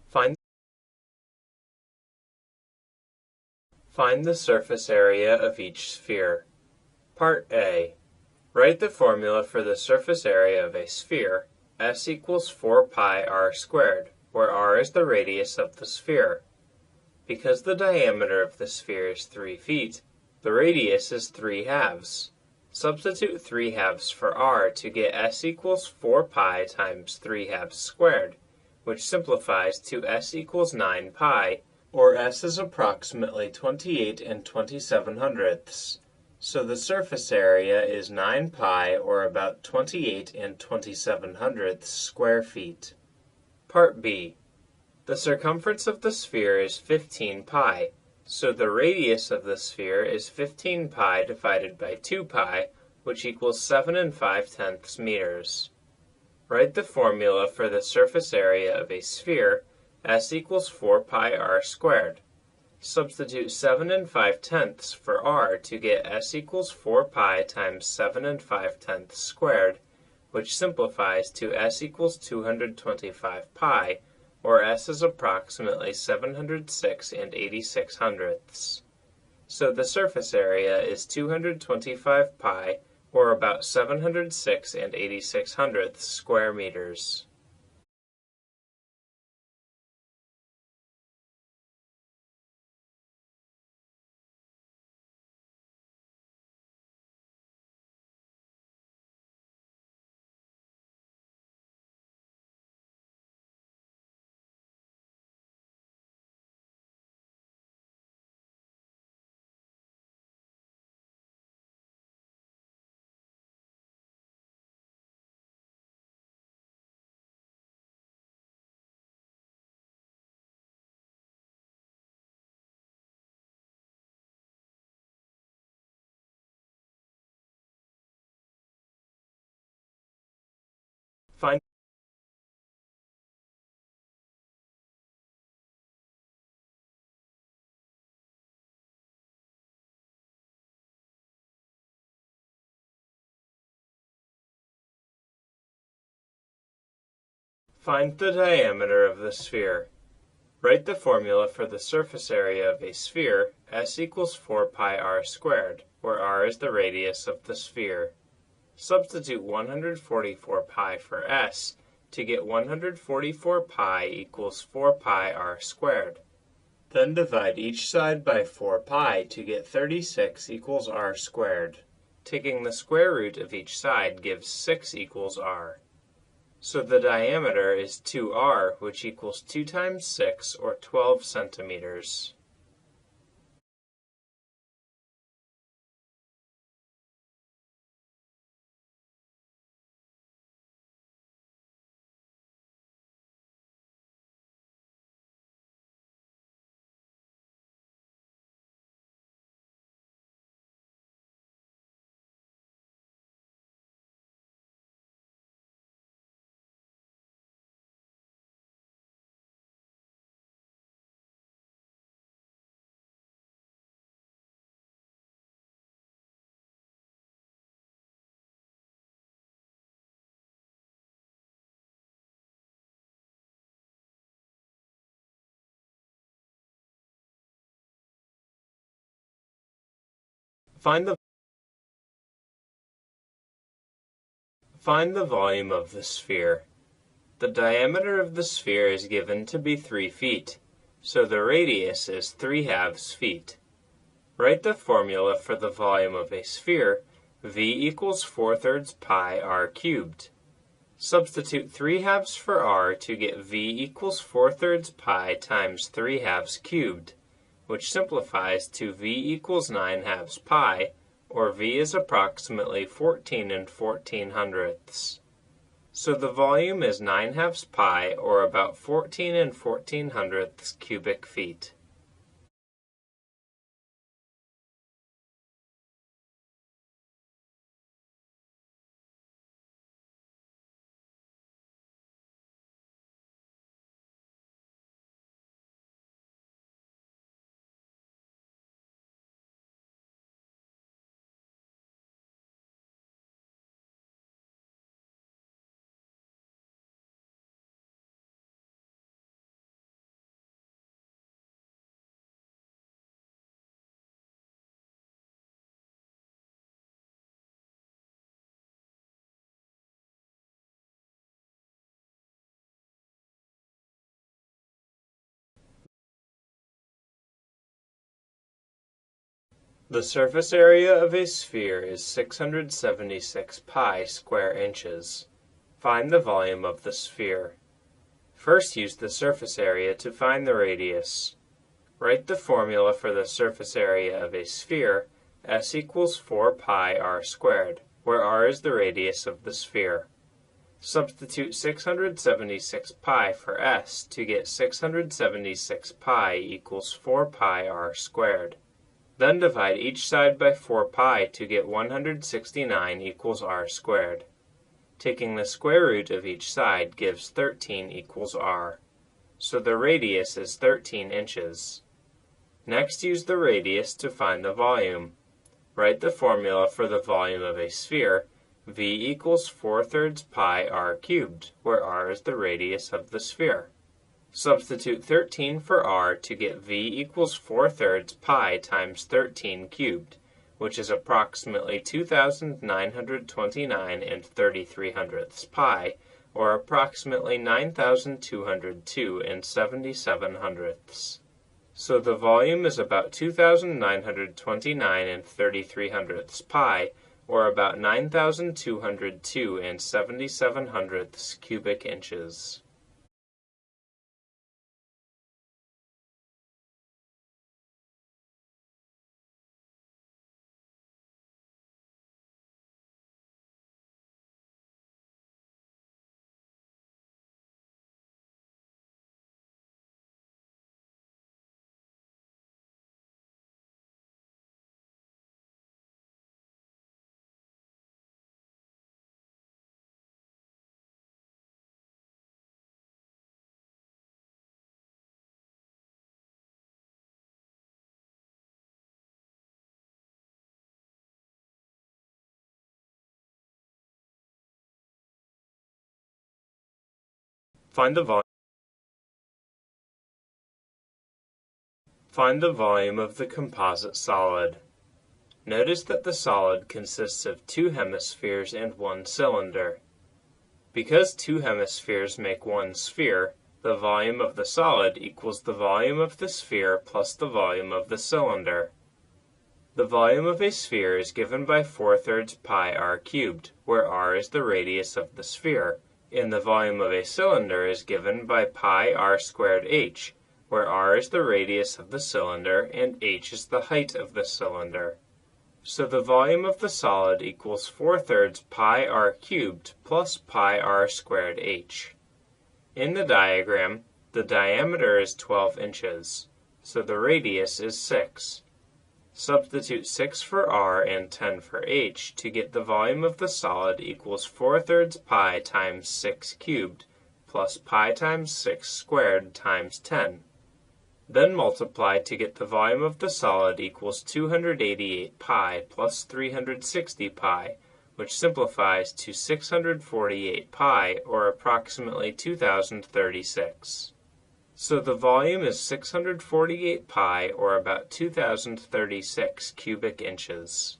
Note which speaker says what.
Speaker 1: Find Find the surface area of each sphere. Part A. Write the formula for the surface area of a sphere, S equals 4 pi r squared, where r is the radius of the sphere. Because the diameter of the sphere is 3 feet, the radius is 3 halves. Substitute 3 halves for r to get S equals 4 pi times 3 halves squared, which simplifies to S equals 9 pi, or S is approximately 28 and 27 hundredths. So the surface area is 9 pi, or about 28 and 27 hundredths square feet. Part B. The circumference of the sphere is 15 pi, so the radius of the sphere is 15 pi divided by 2 pi, which equals 7 5/10 meters. Write the formula for the surface area of a sphere, S equals 4 pi r squared. Substitute 7 5/10 for r to get S equals 4 pi times 7 5/10 squared, which simplifies to S equals 225 pi, or S is approximately 706 and 86 hundredths. So the surface area is 225 pi, or about 706 and 86 hundredths square meters. Find Find the diameter of the sphere. Write the formula for the surface area of a sphere, S equals 4 pi r squared, where r is the radius of the sphere. Substitute 144 pi for S to get 144 pi equals 4 pi r squared. Then divide each side by 4 pi to get 36 equals r squared. Taking the square root of each side gives 6 equals r. So the diameter is 2r, which equals 2 times 6, or 12 centimeters. Find the volume of the sphere. The diameter of the sphere is given to be 3 feet, so the radius is 3 halves feet. Write the formula for the volume of a sphere, V equals 4/3 pi r cubed. Substitute 3 halves for r to get V equals 4/3 pi times 3 halves cubed, which simplifies to V equals 9 halves pi, or V is approximately 14 and 14 hundredths. So the volume is 9 halves pi, or about 14 and 14 hundredths cubic feet. The surface area of a sphere is 676 pi square inches. Find the volume of the sphere. First, use the surface area to find the radius. Write the formula for the surface area of a sphere, S equals 4 pi r squared, where r is the radius of the sphere. Substitute 676 pi for S to get 676 pi equals 4 pi r squared. Then divide each side by 4 pi to get 169 equals r squared. Taking the square root of each side gives 13 equals r. So the radius is 13 inches. Next, use the radius to find the volume. Write the formula for the volume of a sphere, V equals 4/3 pi r cubed, where r is the radius of the sphere. Substitute 13 for r to get V equals 4/3 pi times 13 cubed, which is approximately 2,929 and 33/100 pi, or approximately 9,202 and 77/100. So the volume is about 2,929 and 33/100 pi, or about 9,202 and 77/100 cubic inches. Find the volume of the composite solid. Notice that the solid consists of 2 hemispheres and 1 cylinder. Because 2 hemispheres make 1 sphere, the volume of the solid equals the volume of the sphere plus the volume of the cylinder. The volume of a sphere is given by 4/3 pi r cubed, where r is the radius of the sphere, and the volume of a cylinder is given by pi r squared h, where r is the radius of the cylinder and h is the height of the cylinder. So the volume of the solid equals 4/3 pi r cubed plus pi r squared h. In the diagram, the diameter is 12 inches, so the radius is 6. Substitute 6 for r and 10 for h to get the volume of the solid equals 4/3 pi times 6 cubed plus pi times 6 squared times 10. Then multiply to get the volume of the solid equals 288 pi plus 360 pi, which simplifies to 648 pi, or approximately 2,036. So the volume is 648 pi, or about 2,036 cubic inches.